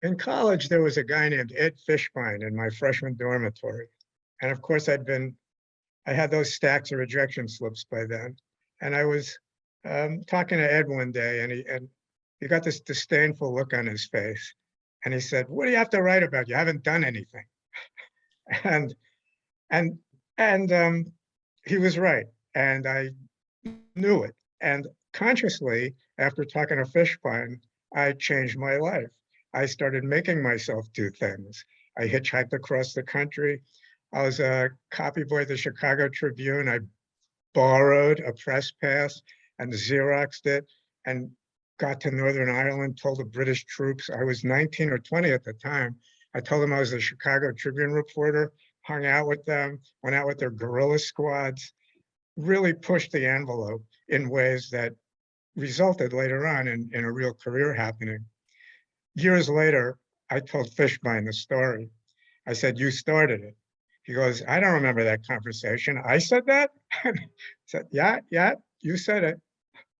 In college, there was a guy named Ed Fishbein in my freshman dormitory. And of course, I had those stacks of rejection slips by then. And I was talking to Ed one day, and he got this disdainful look on his face. And he said, "What do you have to write about? You haven't done anything." And and and he was right. And I knew it. And consciously, after talking to Fishbein, I changed my life. I started making myself do things. I hitchhiked across the country. I was a copy boy at the Chicago Tribune. I borrowed a press pass and Xeroxed it and got to Northern Ireland, told the British troops, I was 19 or 20 at the time. I told them I was a Chicago Tribune reporter, hung out with them, went out with their guerrilla squads, really pushed the envelope in ways that resulted later on in a real career happening. Years later, I told Fishbein the story. I said, "You started it." He goes, "I don't remember that conversation. I said that?" I said, "Yeah, you said it."